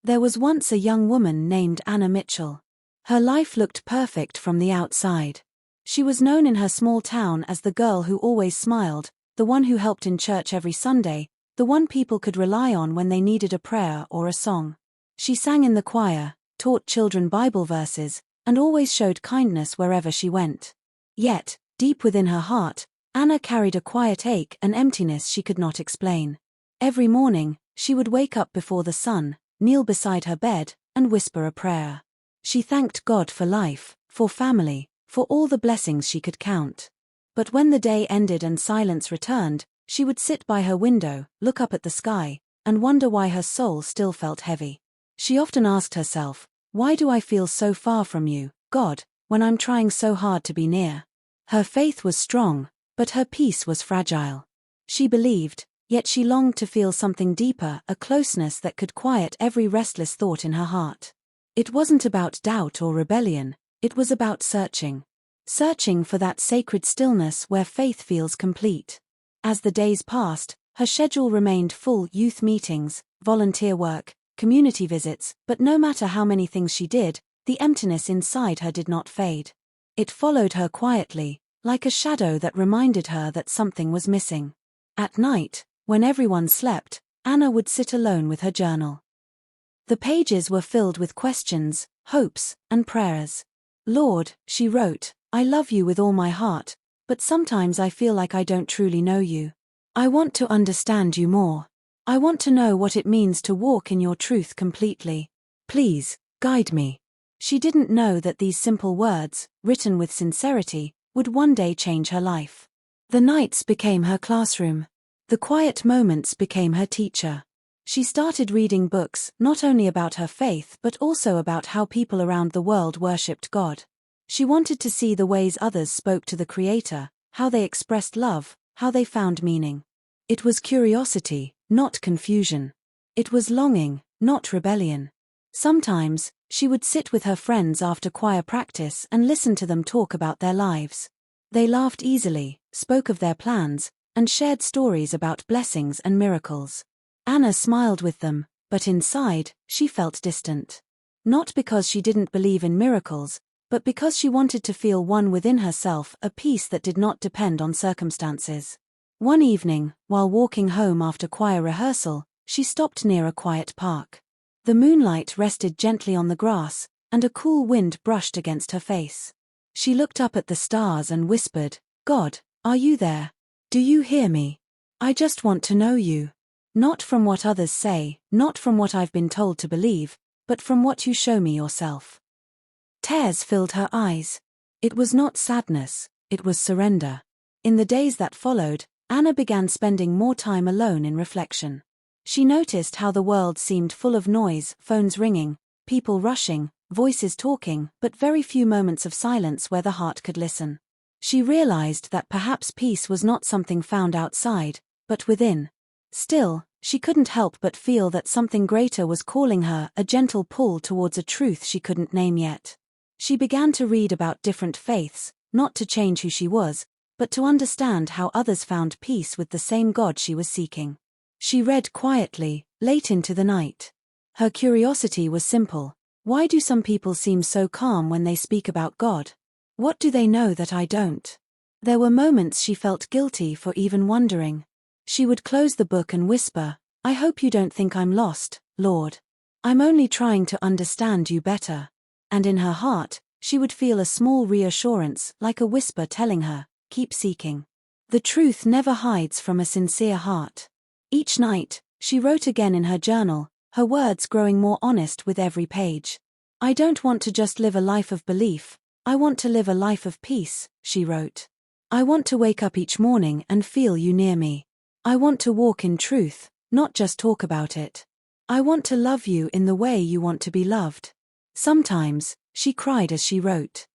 There was once a young woman named Anna Mitchell. Her life looked perfect from the outside. She was known in her small town as the girl who always smiled, the one who helped in church every Sunday, the one people could rely on when they needed a prayer or a song. She sang in the choir, taught children Bible verses, and always showed kindness wherever she went. Yet, deep within her heart, Anna carried a quiet ache and emptiness she could not explain. Every morning, she would wake up before the sun, kneel beside her bed, and whisper a prayer. She thanked God for life, for family, for all the blessings she could count. But when the day ended and silence returned, she would sit by her window, look up at the sky, and wonder why her soul still felt heavy. She often asked herself, "Why do I feel so far from you, God, when I'm trying so hard to be near?" Her faith was strong, but her peace was fragile. She believed, yet she longed to feel something deeper, a closeness that could quiet every restless thought in her heart. It wasn't about doubt or rebellion, it was about searching. Searching for that sacred stillness where faith feels complete. As the days passed, her schedule remained full: youth meetings, volunteer work, community visits, but no matter how many things she did, the emptiness inside her did not fade. It followed her quietly, like a shadow that reminded her that something was missing. At night, when everyone slept, Anna would sit alone with her journal. The pages were filled with questions, hopes, and prayers. "Lord," she wrote, "I love you with all my heart, but sometimes I feel like I don't truly know you. I want to understand you more. I want to know what it means to walk in your truth completely. Please, guide me." She didn't know that these simple words, written with sincerity, would one day change her life. The nights became her classroom. The quiet moments became her teacher. She started reading books, not only about her faith but also about how people around the world worshipped God. She wanted to see the ways others spoke to the Creator, how they expressed love, how they found meaning. It was curiosity, not confusion. It was longing, not rebellion. Sometimes, she would sit with her friends after choir practice and listen to them talk about their lives. They laughed easily, spoke of their plans, and shared stories about blessings and miracles. Anna smiled with them, but inside, she felt distant. Not because she didn't believe in miracles, but because she wanted to feel one within herself, a peace that did not depend on circumstances. One evening, while walking home after choir rehearsal, she stopped near a quiet park. The moonlight rested gently on the grass, and a cool wind brushed against her face. She looked up at the stars and whispered, "God, are you there? Do you hear me? I just want to know you. Not from what others say, not from what I've been told to believe, but from what you show me yourself." Tears filled her eyes. It was not sadness, it was surrender. In the days that followed, Anna began spending more time alone in reflection. She noticed how the world seemed full of noise, phones ringing, people rushing, voices talking, but very few moments of silence where the heart could listen. She realized that perhaps peace was not something found outside, but within. Still, she couldn't help but feel that something greater was calling her, a gentle pull towards a truth she couldn't name yet. She began to read about different faiths, not to change who she was, but to understand how others found peace with the same God she was seeking. She read quietly, late into the night. Her curiosity was simple. Why do some people seem so calm when they speak about God? What do they know that I don't? There were moments she felt guilty for even wondering. She would close the book and whisper, "I hope you don't think I'm lost, Lord. I'm only trying to understand you better." And in her heart, she would feel a small reassurance, like a whisper telling her, "Keep seeking." The truth never hides from a sincere heart. Each night, she wrote again in her journal, her words growing more honest with every page. "I don't want to just live a life of belief, I want to live a life of peace," she wrote. "I want to wake up each morning and feel you near me. I want to walk in truth, not just talk about it. I want to love you in the way you want to be loved." Sometimes, she cried as she wrote.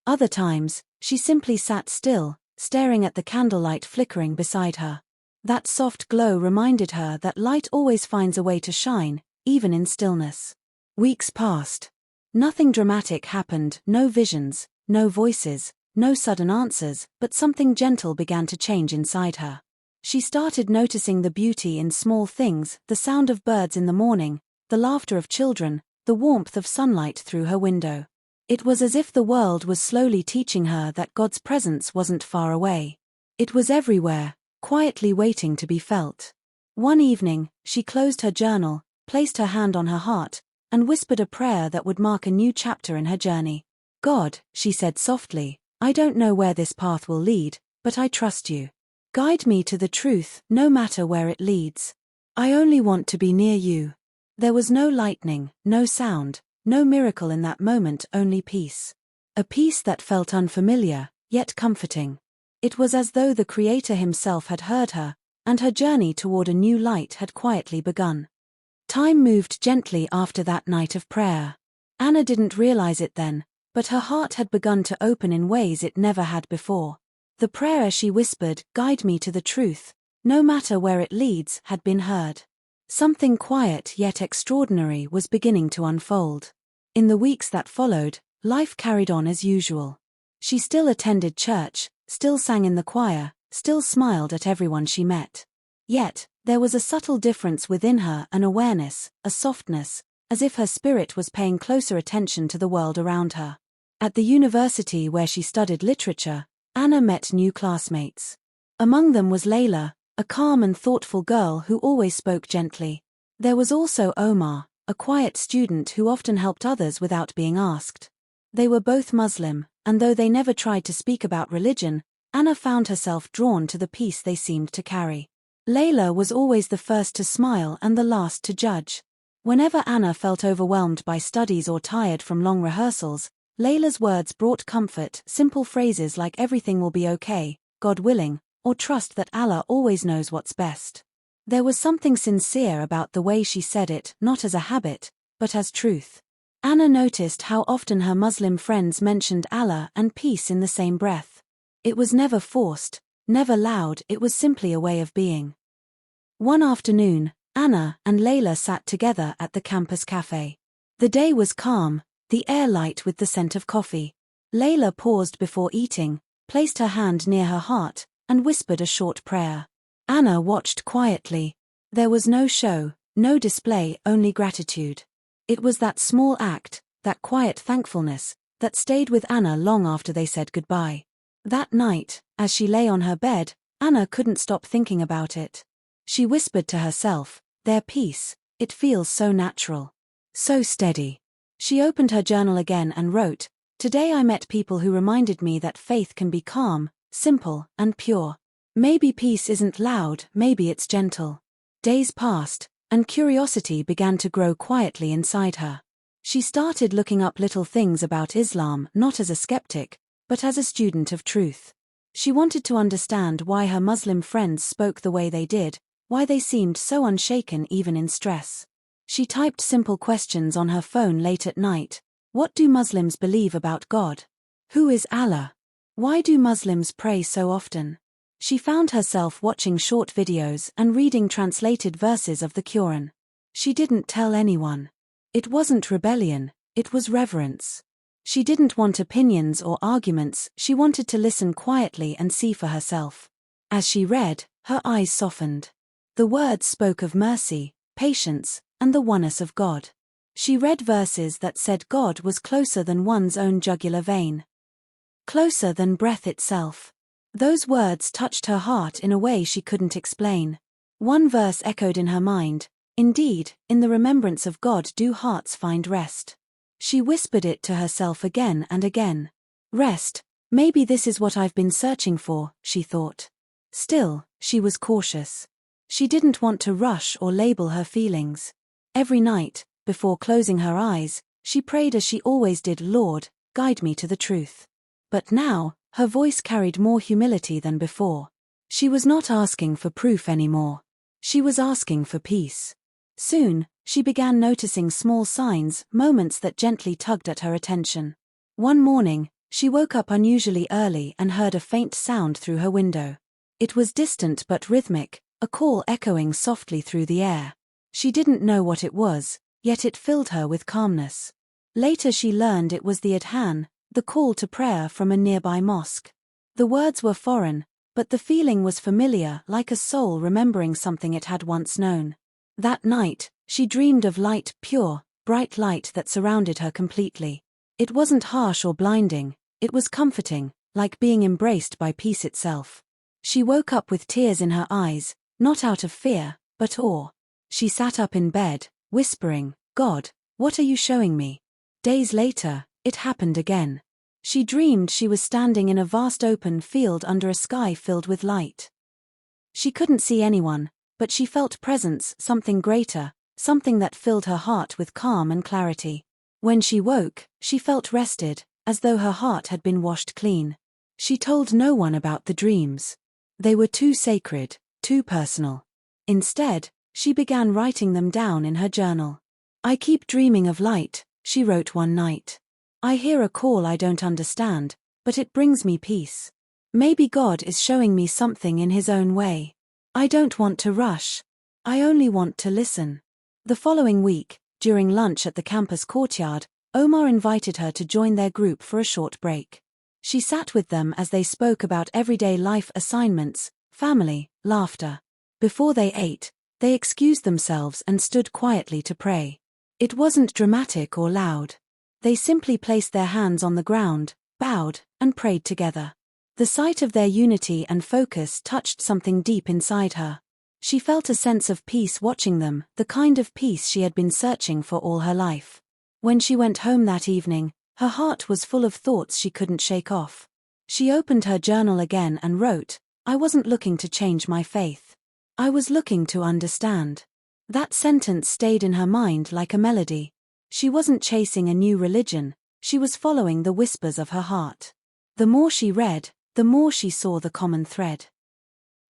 Other times, she simply sat still, staring at the candlelight flickering beside her. That soft glow reminded her that light always finds a way to shine, even in stillness. Weeks passed. Nothing dramatic happened, no visions, no voices, no sudden answers, but something gentle began to change inside her. She started noticing the beauty in small things, the sound of birds in the morning, the laughter of children, the warmth of sunlight through her window. It was as if the world was slowly teaching her that God's presence wasn't far away. It was everywhere, quietly waiting to be felt. One evening, she closed her journal, placed her hand on her heart, and whispered a prayer that would mark a new chapter in her journey. God, she said softly, I don't know where this path will lead, but I trust you. Guide me to the truth, no matter where it leads. I only want to be near you. There was no lightning, no sound, no miracle in that moment, only peace. A peace that felt unfamiliar, yet comforting. It was as though the Creator himself had heard her, and her journey toward a new light had quietly begun. Time moved gently after that night of prayer. Anna didn't realize it then, but her heart had begun to open in ways it never had before. The prayer she whispered, guide me to the truth, no matter where it leads, had been heard. Something quiet yet extraordinary was beginning to unfold. In the weeks that followed, life carried on as usual. She still attended church, still sang in the choir, still smiled at everyone she met. Yet, there was a subtle difference within her, an awareness, a softness, as if her spirit was paying closer attention to the world around her. At the university where she studied literature, Anna met new classmates. Among them was Layla, a calm and thoughtful girl who always spoke gently. There was also Omar, a quiet student who often helped others without being asked. They were both Muslim, and though they never tried to speak about religion, Anna found herself drawn to the peace they seemed to carry. Layla was always the first to smile and the last to judge. Whenever Anna felt overwhelmed by studies or tired from long rehearsals, Layla's words brought comfort, simple phrases like everything will be okay, God willing, or trust that Allah always knows what's best. There was something sincere about the way she said it, not as a habit, but as truth. Anna noticed how often her Muslim friends mentioned Allah and peace in the same breath. It was never forced, never loud, it was simply a way of being. One afternoon, Anna and Layla sat together at the campus cafe. The day was calm, the air light with the scent of coffee. Layla paused before eating, placed her hand near her heart, and whispered a short prayer. Anna watched quietly. There was no show, no display, only gratitude. It was that small act, that quiet thankfulness, that stayed with Anna long after they said goodbye. That night, as she lay on her bed, Anna couldn't stop thinking about it. She whispered to herself, their peace, it feels so natural. So steady. She opened her journal again and wrote, today I met people who reminded me that faith can be calm, simple, and pure. Maybe peace isn't loud, maybe it's gentle. Days passed, and curiosity began to grow quietly inside her. She started looking up little things about Islam, not as a skeptic, but as a student of truth. She wanted to understand why her Muslim friends spoke the way they did, why they seemed so unshaken even in stress. She typed simple questions on her phone late at night. What do Muslims believe about God? Who is Allah? Why do Muslims pray so often? She found herself watching short videos and reading translated verses of the Quran. She didn't tell anyone. It wasn't rebellion, it was reverence. She didn't want opinions or arguments, she wanted to listen quietly and see for herself. As she read, her eyes softened. The words spoke of mercy, patience, and the oneness of God. She read verses that said God was closer than one's own jugular vein. Closer than breath itself. Those words touched her heart in a way she couldn't explain. One verse echoed in her mind, indeed, in the remembrance of God do hearts find rest. She whispered it to herself again and again. Rest, maybe this is what I've been searching for, she thought. Still, she was cautious. She didn't want to rush or label her feelings. Every night, before closing her eyes, she prayed as she always did, Lord, guide me to the truth. But now, her voice carried more humility than before. She was not asking for proof anymore. She was asking for peace. Soon, she began noticing small signs, moments that gently tugged at her attention. One morning, she woke up unusually early and heard a faint sound through her window. It was distant but rhythmic, a call echoing softly through the air. She didn't know what it was, yet it filled her with calmness. Later she learned it was the adhan, the call to prayer from a nearby mosque. The words were foreign, but the feeling was familiar, like a soul remembering something it had once known. That night, She dreamed of light, pure, bright light that surrounded her completely. It wasn't harsh or blinding, it was comforting, like being embraced by peace itself. She woke up with tears in her eyes, not out of fear, but awe. She sat up in bed, whispering, "God, what are you showing me?" Days later, it happened again. She dreamed she was standing in a vast open field under a sky filled with light. She couldn't see anyone, but she felt presence, something greater, something that filled her heart with calm and clarity. When she woke, she felt rested, as though her heart had been washed clean. She told no one about the dreams. They were too sacred, too personal. Instead, she began writing them down in her journal. "I keep dreaming of light," she wrote one night. "I hear a call I don't understand, but it brings me peace. Maybe God is showing me something in His own way. I don't want to rush. I only want to listen." The following week, during lunch at the campus courtyard, Omar invited her to join their group for a short break. She sat with them as they spoke about everyday life assignments, family, laughter. Before they ate, they excused themselves and stood quietly to pray. It wasn't dramatic or loud. They simply placed their hands on the ground, bowed, and prayed together. The sight of their unity and focus touched something deep inside her. She felt a sense of peace watching them, the kind of peace she had been searching for all her life. When she went home that evening, her heart was full of thoughts she couldn't shake off. She opened her journal again and wrote, "I wasn't looking to change my faith. I was looking to understand." That sentence stayed in her mind like a melody. She wasn't chasing a new religion, she was following the whispers of her heart. The more she read, the more she saw the common thread.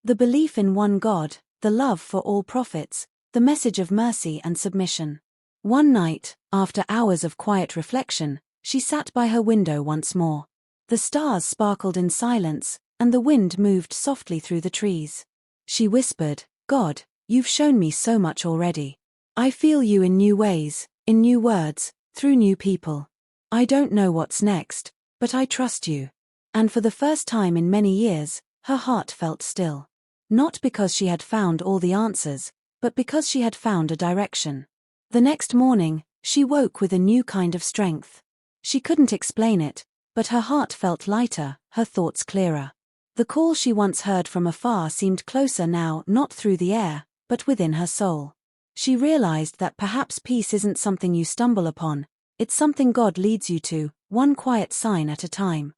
The belief in one God, the love for all prophets, the message of mercy and submission. One night, after hours of quiet reflection, she sat by her window once more. The stars sparkled in silence, and the wind moved softly through the trees. She whispered, "God, you've shown me so much already. I feel you in new ways, in new words, through new people. I don't know what's next, but I trust you." And for the first time in many years, her heart felt still. Not because she had found all the answers, but because she had found a direction. The next morning, she woke with a new kind of strength. She couldn't explain it, but her heart felt lighter, her thoughts clearer. The call she once heard from afar seemed closer now, not through the air, but within her soul. She realized that perhaps peace isn't something you stumble upon, it's something God leads you to, one quiet sign at a time.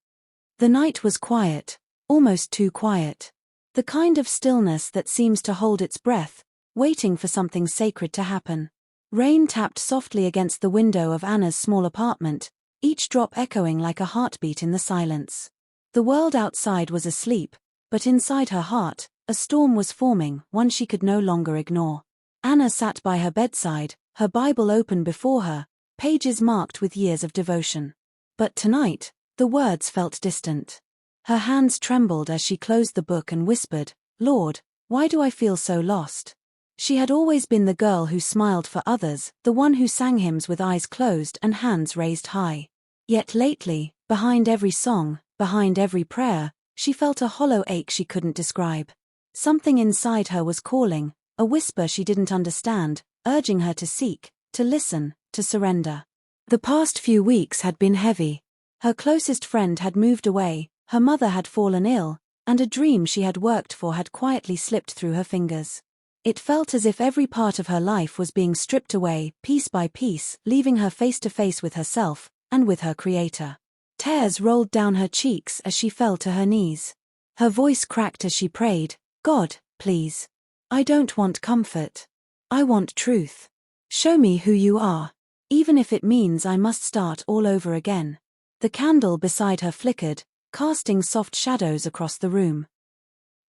The night was quiet, almost too quiet. The kind of stillness that seems to hold its breath, waiting for something sacred to happen. Rain tapped softly against the window of Anna's small apartment, each drop echoing like a heartbeat in the silence. The world outside was asleep, but inside her heart, a storm was forming, one she could no longer ignore. Anna sat by her bedside, her Bible open before her, pages marked with years of devotion. But tonight, the words felt distant. Her hands trembled as she closed the book and whispered, "Lord, why do I feel so lost?" She had always been the girl who smiled for others, the one who sang hymns with eyes closed and hands raised high. Yet lately, behind every song, behind every prayer, she felt a hollow ache she couldn't describe. Something inside her was calling, a whisper she didn't understand, urging her to seek, to listen, to surrender. The past few weeks had been heavy. Her closest friend had moved away, her mother had fallen ill, and a dream she had worked for had quietly slipped through her fingers. It felt as if every part of her life was being stripped away, piece by piece, leaving her face to face with herself, and with her Creator. Tears rolled down her cheeks as she fell to her knees. Her voice cracked as she prayed, "God, please. I don't want comfort. I want truth. Show me who you are, even if it means I must start all over again." The candle beside her flickered, casting soft shadows across the room.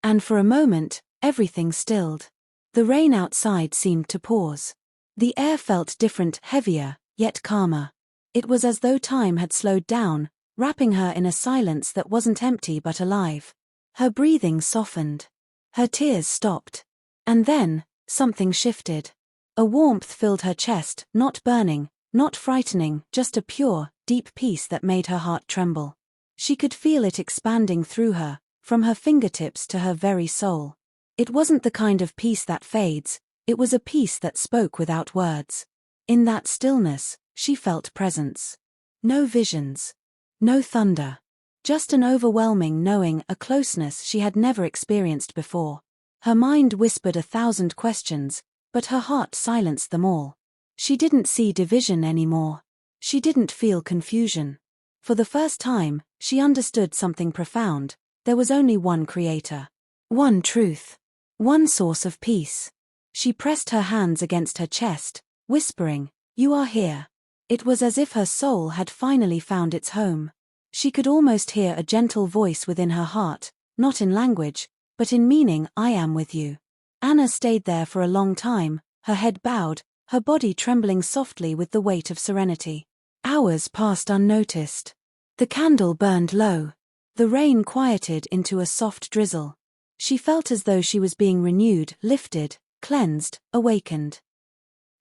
And for a moment, everything stilled. The rain outside seemed to pause. The air felt different, heavier, yet calmer. It was as though time had slowed down, wrapping her in a silence that wasn't empty but alive. Her breathing softened. Her tears stopped. And then, something shifted. A warmth filled her chest, not burning, not frightening, just a pure, deep peace that made her heart tremble. She could feel it expanding through her, from her fingertips to her very soul. It wasn't the kind of peace that fades, It was a peace that spoke without words. In that stillness, she felt presence. No visions. No thunder. Just an overwhelming knowing, a closeness she had never experienced before. Her mind whispered 1,000 questions, but her heart silenced them all. She didn't see division anymore. She didn't feel confusion. For the first time, she understood something profound. There was only one creator. One truth. One source of peace. She pressed her hands against her chest, whispering, "You are here." It was as if her soul had finally found its home. She could almost hear a gentle voice within her heart, not in language, but in meaning, "I am with you." Anna stayed there for a long time, her head bowed, her body trembling softly with the weight of serenity. Hours passed unnoticed. The candle burned low. The rain quieted into a soft drizzle. She felt as though she was being renewed, lifted, cleansed, awakened.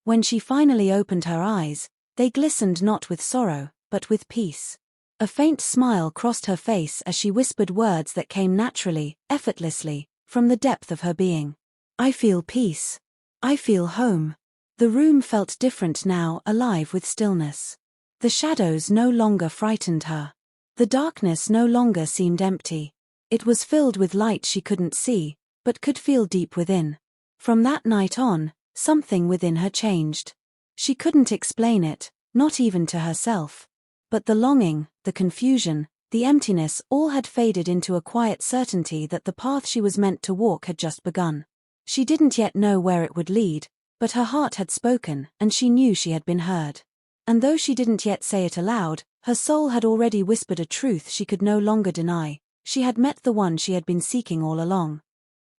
When she finally opened her eyes, they glistened not with sorrow, but with peace. A faint smile crossed her face as she whispered words that came naturally, effortlessly, from the depth of her being. "I feel peace. I feel home." The room felt different now, alive with stillness. The shadows no longer frightened her. The darkness no longer seemed empty. It was filled with light she couldn't see, but could feel deep within. From that night on, something within her changed. She couldn't explain it, not even to herself. But the longing, the confusion, the emptiness all had faded into a quiet certainty that the path she was meant to walk had just begun. She didn't yet know where it would lead, but her heart had spoken, and she knew she had been heard. And though she didn't yet say it aloud, her soul had already whispered a truth she could no longer deny. She had met the one she had been seeking all along.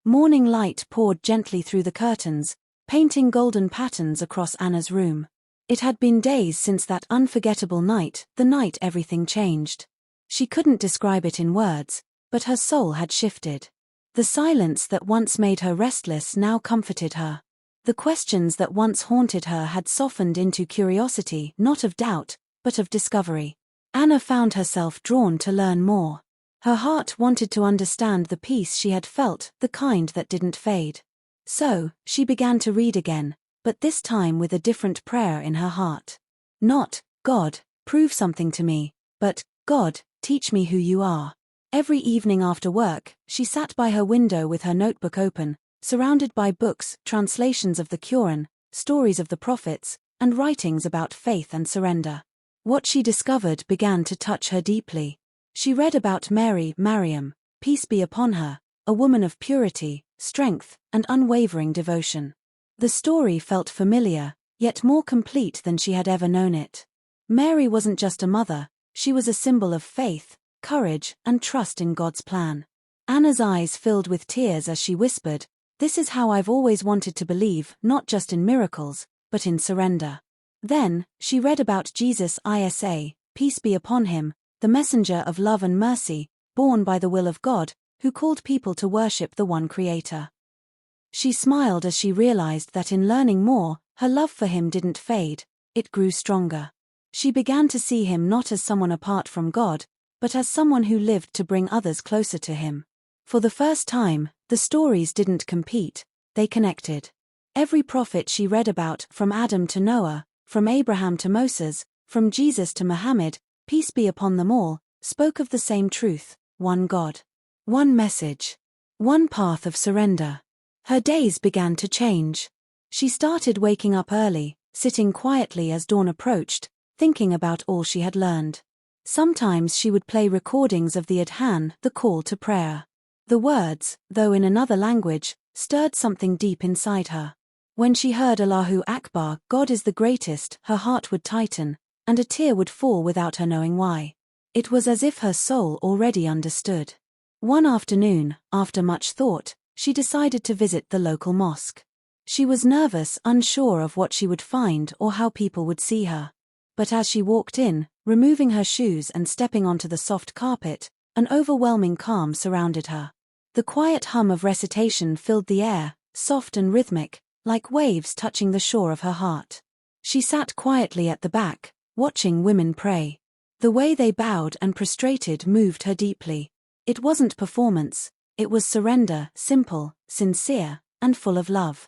Morning light poured gently through the curtains, painting golden patterns across Anna's room. It had been days since that unforgettable night, the night everything changed. She couldn't describe it in words, but her soul had shifted. The silence that once made her restless now comforted her. The questions that once haunted her had softened into curiosity, not of doubt, but of discovery. Anna found herself drawn to learn more. Her heart wanted to understand the peace she had felt, the kind that didn't fade. So, she began to read again, but this time with a different prayer in her heart. Not, "God, prove something to me," but, "God, teach me who you are." Every evening after work, she sat by her window with her notebook open, surrounded by books, translations of the Quran, stories of the prophets, and writings about faith and surrender. What she discovered began to touch her deeply. She read about Maryam, peace be upon her, a woman of purity, strength, and unwavering devotion. The story felt familiar, yet more complete than she had ever known it. Mary wasn't just a mother, she was a symbol of faith, courage, and trust in God's plan. Anna's eyes filled with tears as she whispered, "This is how I've always wanted to believe, not just in miracles, but in surrender." Then, she read about Jesus Isa, peace be upon him, the messenger of love and mercy, born by the will of God, who called people to worship the one Creator. She smiled as she realized that in learning more, her love for him didn't fade, it grew stronger. She began to see him not as someone apart from God, but as someone who lived to bring others closer to him. For the first time, the stories didn't compete, they connected. Every prophet she read about, from Adam to Noah, from Abraham to Moses, from Jesus to Muhammad, peace be upon them all, spoke of the same truth, one God. One message. One path of surrender. Her days began to change. She started waking up early, sitting quietly as dawn approached, thinking about all she had learned. Sometimes she would play recordings of the adhan, the call to prayer. The words, though in another language, stirred something deep inside her. When she heard Allahu Akbar, God is the greatest, her heart would tighten, and a tear would fall without her knowing why. It was as if her soul already understood. One afternoon, after much thought, she decided to visit the local mosque. She was nervous, unsure of what she would find or how people would see her. But as she walked in, removing her shoes and stepping onto the soft carpet, an overwhelming calm surrounded her. The quiet hum of recitation filled the air, soft and rhythmic, like waves touching the shore of her heart. She sat quietly at the back, watching women pray. The way they bowed and prostrated moved her deeply. It wasn't performance, it was surrender, simple, sincere, and full of love.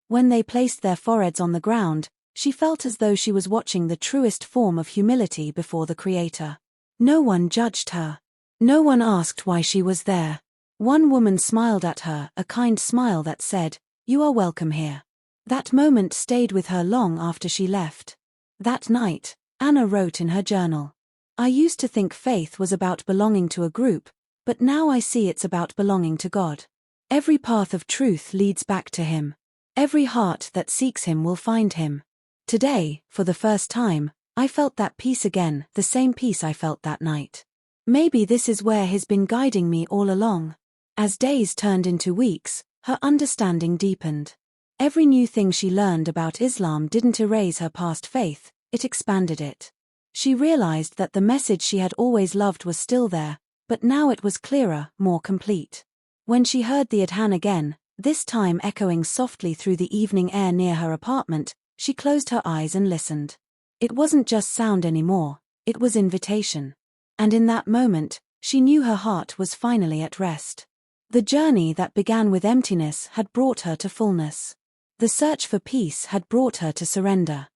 When they placed their foreheads on the ground, she felt as though she was watching the truest form of humility before the Creator. No one judged her. No one asked why she was there. One woman smiled at her, a kind smile that said, "You are welcome here." That moment stayed with her long after she left. That night, Anna wrote in her journal, "I used to think faith was about belonging to a group, but now I see it's about belonging to God. Every path of truth leads back to Him. Every heart that seeks Him will find Him. Today, for the first time, I felt that peace again, the same peace I felt that night. Maybe this is where He's been guiding me all along." As days turned into weeks, her understanding deepened. Every new thing she learned about Islam didn't erase her past faith, it expanded it. She realized that the message she had always loved was still there, but now it was clearer, more complete. When she heard the adhan again, this time echoing softly through the evening air near her apartment, she closed her eyes and listened. It wasn't just sound anymore, it was invitation. And in that moment, she knew her heart was finally at rest. The journey that began with emptiness had brought her to fullness. The search for peace had brought her to surrender.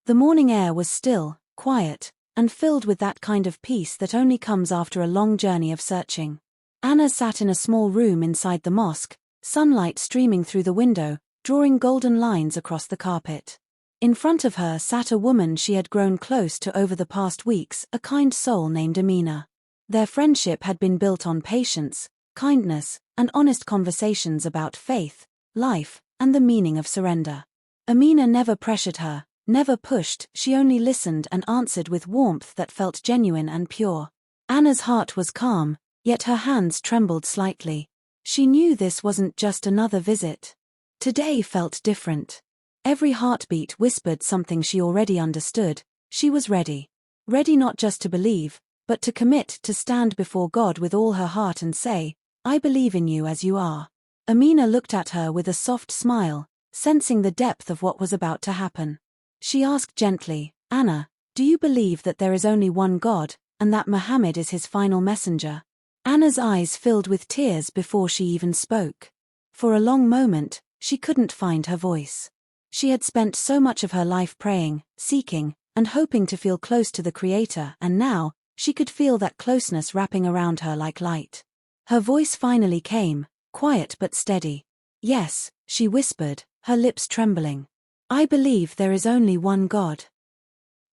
The morning air was still, quiet, and filled with that kind of peace that only comes after a long journey of searching. Anna sat in a small room inside the mosque, sunlight streaming through the window, drawing golden lines across the carpet. In front of her sat a woman she had grown close to over the past weeks, a kind soul named Amina. Their friendship had been built on patience, kindness, and honest conversations about faith, life, and the meaning of surrender. Amina never pressured her, never pushed, she only listened and answered with warmth that felt genuine and pure. Anna's heart was calm, yet her hands trembled slightly. She knew this wasn't just another visit. Today felt different. Every heartbeat whispered something she already understood. She was ready. Ready not just to believe, but to commit, to stand before God with all her heart and say, "I believe in you as you are." Amina looked at her with a soft smile, sensing the depth of what was about to happen. She asked gently, "Anna, do you believe that there is only one God, and that Muhammad is his final messenger?" Anna's eyes filled with tears before she even spoke. For a long moment, she couldn't find her voice. She had spent so much of her life praying, seeking, and hoping to feel close to the Creator, and now, she could feel that closeness wrapping around her like light. Her voice finally came, quiet but steady. "Yes," she whispered, her lips trembling. "I believe there is only one God.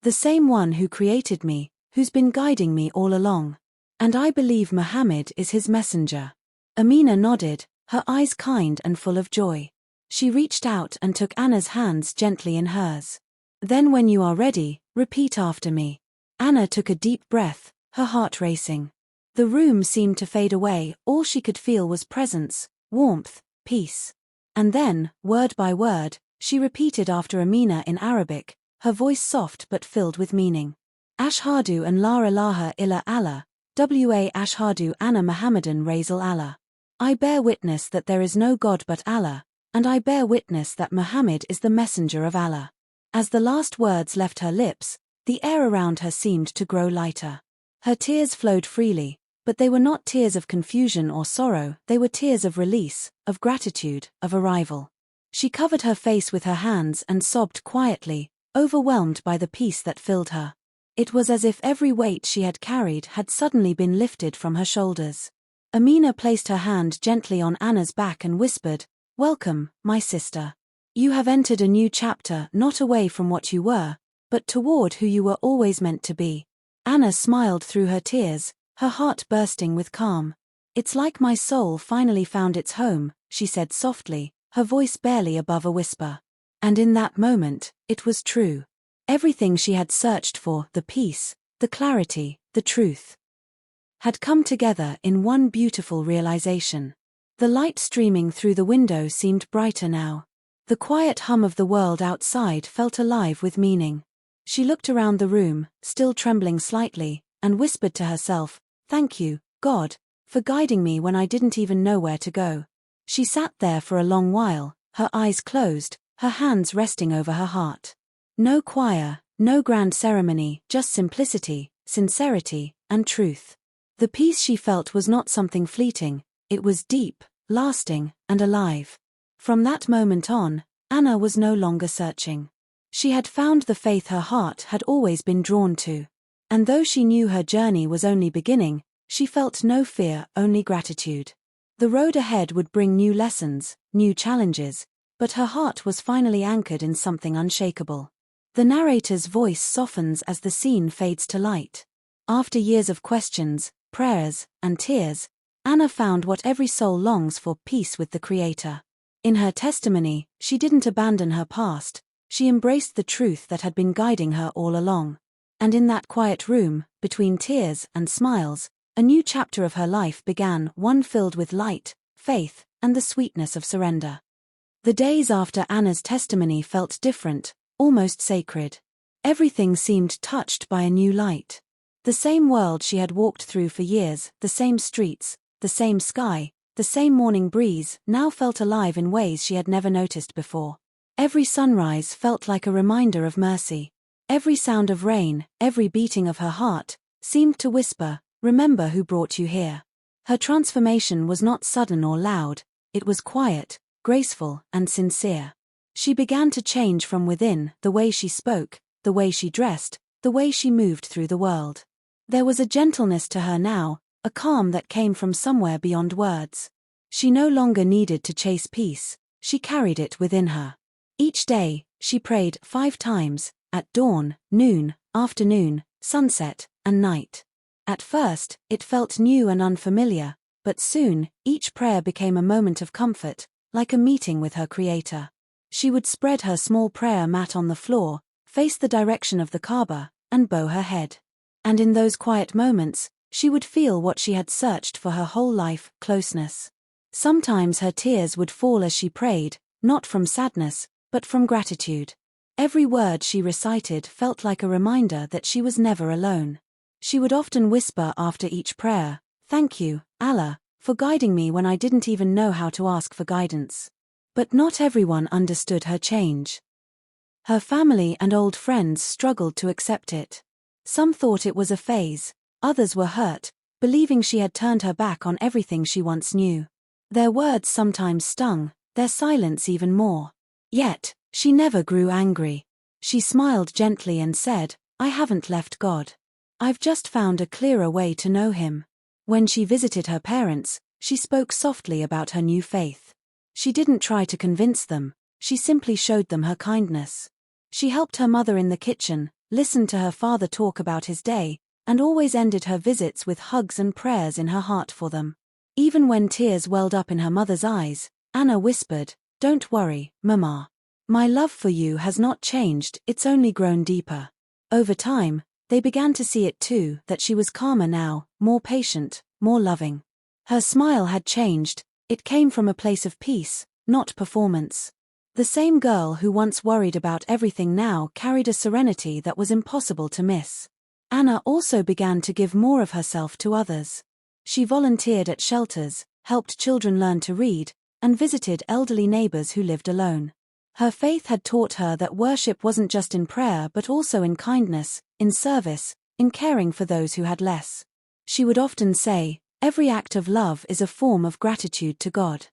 The same one who created me, who's been guiding me all along. And I believe Muhammad is his messenger." Amina nodded, her eyes kind and full of joy. She reached out and took Anna's hands gently in hers. "Then when you are ready, repeat after me." Anna took a deep breath, her heart racing. The room seemed to fade away, all she could feel was presence, warmth, peace. And then, word by word, she repeated after Amina in Arabic, her voice soft but filled with meaning. "Ashhadu an la ilaha illa Allah, wa ashhadu anna Muhammadan Rasul Allah." I bear witness that there is no God but Allah, and I bear witness that Muhammad is the messenger of Allah. As the last words left her lips, the air around her seemed to grow lighter. Her tears flowed freely, but they were not tears of confusion or sorrow, they were tears of release, of gratitude, of arrival. She covered her face with her hands and sobbed quietly, overwhelmed by the peace that filled her. It was as if every weight she had carried had suddenly been lifted from her shoulders. Amina placed her hand gently on Anna's back and whispered, "Welcome, my sister. You have entered a new chapter, not away from what you were, but toward who you were always meant to be." Anna smiled through her tears, her heart bursting with calm. "It's like my soul finally found its home," she said softly, her voice barely above a whisper. And in that moment, it was true. Everything she had searched for, the peace, the clarity, the truth, had come together in one beautiful realization. The light streaming through the window seemed brighter now. The quiet hum of the world outside felt alive with meaning. She looked around the room, still trembling slightly, and whispered to herself, "Thank you, God, for guiding me when I didn't even know where to go." She sat there for a long while, her eyes closed, her hands resting over her heart. No choir, no grand ceremony, just simplicity, sincerity, and truth. The peace she felt was not something fleeting, it was deep, lasting, and alive. From that moment on, Anna was no longer searching. She had found the faith her heart had always been drawn to. And though she knew her journey was only beginning, she felt no fear, only gratitude. The road ahead would bring new lessons, new challenges, but her heart was finally anchored in something unshakable. The narrator's voice softens as the scene fades to light. After years of questions, prayers, and tears, Anna found what every soul longs for: peace with the Creator. In her testimony, she didn't abandon her past, she embraced the truth that had been guiding her all along. And in that quiet room, between tears and smiles, a new chapter of her life began, one filled with light, faith, and the sweetness of surrender. The days after Anna's testimony felt different, almost sacred. Everything seemed touched by a new light. The same world she had walked through for years, the same streets, the same sky, the same morning breeze, now felt alive in ways she had never noticed before. Every sunrise felt like a reminder of mercy. Every sound of rain, every beating of her heart, seemed to whisper, "Remember who brought you here." Her transformation was not sudden or loud, it was quiet, graceful, and sincere. She began to change from within, the way she spoke, the way she dressed, the way she moved through the world. There was a gentleness to her now, a calm that came from somewhere beyond words. She no longer needed to chase peace, she carried it within her. Each day, she prayed 5 times, at dawn, noon, afternoon, sunset, and night. At first, it felt new and unfamiliar, but soon, each prayer became a moment of comfort, like a meeting with her Creator. She would spread her small prayer mat on the floor, face the direction of the Kaaba, and bow her head. And in those quiet moments, she would feel what she had searched for her whole life: closeness. Sometimes her tears would fall as she prayed, not from sadness, but from gratitude. Every word she recited felt like a reminder that she was never alone. She would often whisper after each prayer, "Thank you, Allah, for guiding me when I didn't even know how to ask for guidance." But not everyone understood her change. Her family and old friends struggled to accept it. Some thought it was a phase, others were hurt, believing she had turned her back on everything she once knew. Their words sometimes stung, their silence even more. Yet, she never grew angry. She smiled gently and said, "I haven't left God. I've just found a clearer way to know Him." When she visited her parents, she spoke softly about her new faith. She didn't try to convince them, she simply showed them her kindness. She helped her mother in the kitchen, listened to her father talk about his day, and always ended her visits with hugs and prayers in her heart for them. Even when tears welled up in her mother's eyes, Anna whispered, "Don't worry, Mama. My love for you has not changed, it's only grown deeper." Over time, they began to see it too, that she was calmer now, more patient, more loving. Her smile had changed, it came from a place of peace, not performance. The same girl who once worried about everything now carried a serenity that was impossible to miss. Anna also began to give more of herself to others. She volunteered at shelters, helped children learn to read, and visited elderly neighbors who lived alone. Her faith had taught her that worship wasn't just in prayer but also in kindness, in service, in caring for those who had less. She would often say, "Every act of love is a form of gratitude to God."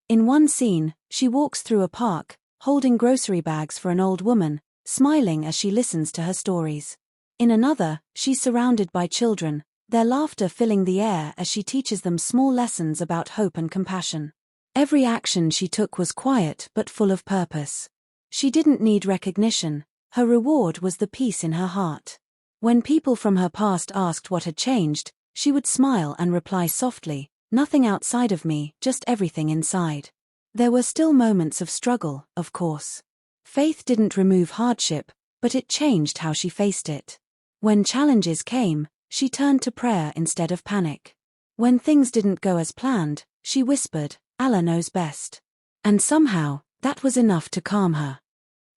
In one scene, she walks through a park, holding grocery bags for an old woman, smiling as she listens to her stories. In another, she's surrounded by children, their laughter filling the air as she teaches them small lessons about hope and compassion. Every action she took was quiet but full of purpose. She didn't need recognition, her reward was the peace in her heart. When people from her past asked what had changed, she would smile and reply softly, "Nothing outside of me, just everything inside." There were still moments of struggle, of course. Faith didn't remove hardship, but it changed how she faced it. When challenges came, she turned to prayer instead of panic. When things didn't go as planned, she whispered, "Allah knows best." And somehow, that was enough to calm her.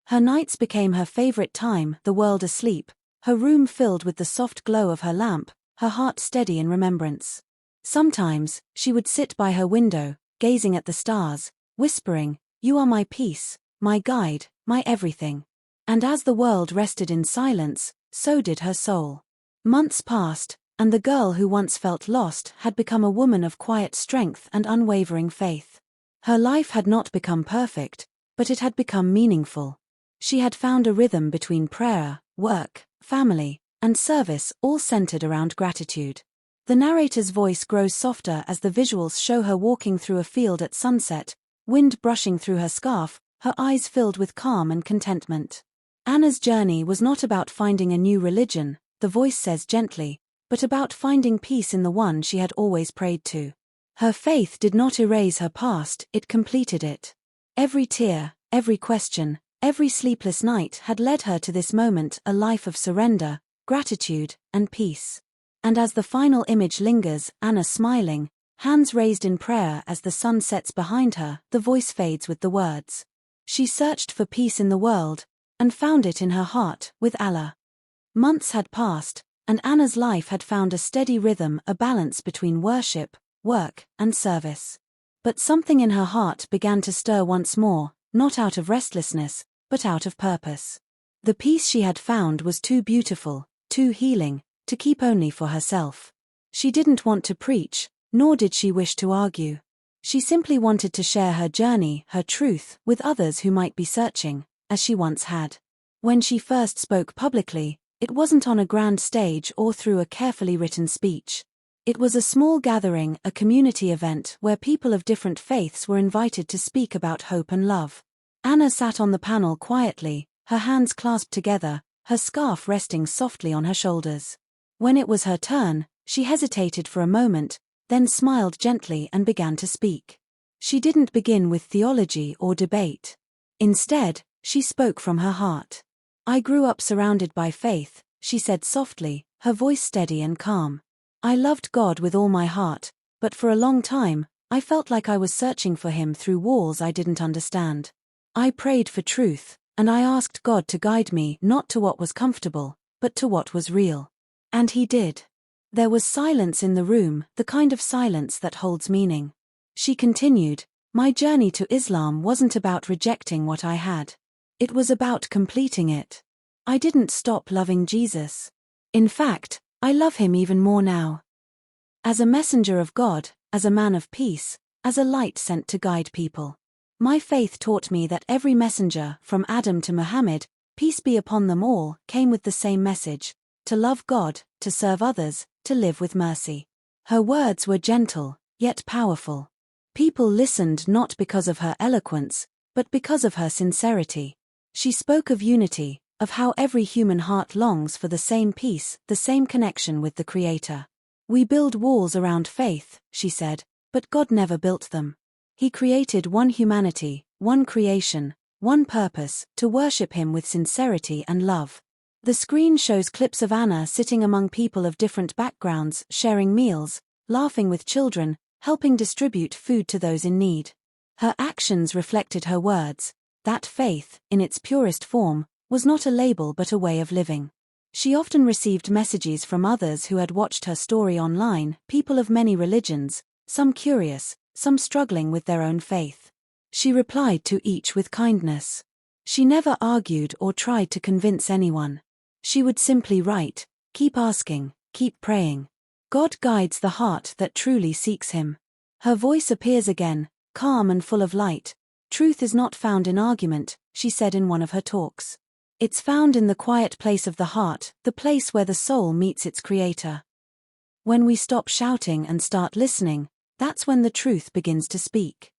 Her nights became her favorite time, the world asleep, her room filled with the soft glow of her lamp, her heart steady in remembrance. Sometimes, she would sit by her window, gazing at the stars, whispering, "You are my peace, my guide, my everything." And as the world rested in silence, so did her soul. Months passed, and the girl who once felt lost had become a woman of quiet strength and unwavering faith. Her life had not become perfect, but it had become meaningful. She had found a rhythm between prayer, work, family, and service, all centered around gratitude. The narrator's voice grows softer as the visuals show her walking through a field at sunset, wind brushing through her scarf, her eyes filled with calm and contentment. Anna's journey was not about finding a new religion, the voice says gently, but about finding peace in the one she had always prayed to. Her faith did not erase her past, it completed it. Every tear, every question, every sleepless night had led her to this moment, a life of surrender, gratitude, and peace. And as the final image lingers, Anna smiling, hands raised in prayer as the sun sets behind her, the voice fades with the words. She searched for peace in the world, and found it in her heart, with Allah. Months had passed, and Anna's life had found a steady rhythm, a balance between worship, work, and service. But something in her heart began to stir once more, not out of restlessness, but out of purpose. The peace she had found was too beautiful, too healing, to keep only for herself. She didn't want to preach, nor did she wish to argue. She simply wanted to share her journey, her truth, with others who might be searching, as she once had. When she first spoke publicly, it wasn't on a grand stage or through a carefully written speech. It was a small gathering, a community event where people of different faiths were invited to speak about hope and love. Anna sat on the panel quietly, her hands clasped together, her scarf resting softly on her shoulders. When it was her turn, she hesitated for a moment, then smiled gently and began to speak. She didn't begin with theology or debate. Instead, she spoke from her heart. "I grew up surrounded by faith," she said softly, her voice steady and calm. "I loved God with all my heart, but for a long time, I felt like I was searching for Him through walls I didn't understand. I prayed for truth, and I asked God to guide me not to what was comfortable, but to what was real. And He did." There was silence in the room, the kind of silence that holds meaning. She continued, "My journey to Islam wasn't about rejecting what I had. It was about completing it. I didn't stop loving Jesus. In fact, I love Him even more now. As a messenger of God, as a man of peace, as a light sent to guide people. My faith taught me that every messenger, from Adam to Muhammad, peace be upon them all, came with the same message: to love God, to serve others, to live with mercy." Her words were gentle, yet powerful. People listened not because of her eloquence, but because of her sincerity. She spoke of unity, of how every human heart longs for the same peace, the same connection with the Creator. "We build walls around faith," she said, "but God never built them. He created one humanity, one creation, one purpose, to worship Him with sincerity and love." The screen shows clips of Anna sitting among people of different backgrounds, sharing meals, laughing with children, helping distribute food to those in need. Her actions reflected her words. That faith, in its purest form, was not a label but a way of living. She often received messages from others who had watched her story online, people of many religions, some curious, some struggling with their own faith. She replied to each with kindness. She never argued or tried to convince anyone. She would simply write, "Keep asking, keep praying. God guides the heart that truly seeks Him." Her voice appears again, calm and full of light. "Truth is not found in argument," she said in one of her talks. "It's found in the quiet place of the heart, the place where the soul meets its Creator. When we stop shouting and start listening, that's when the truth begins to speak."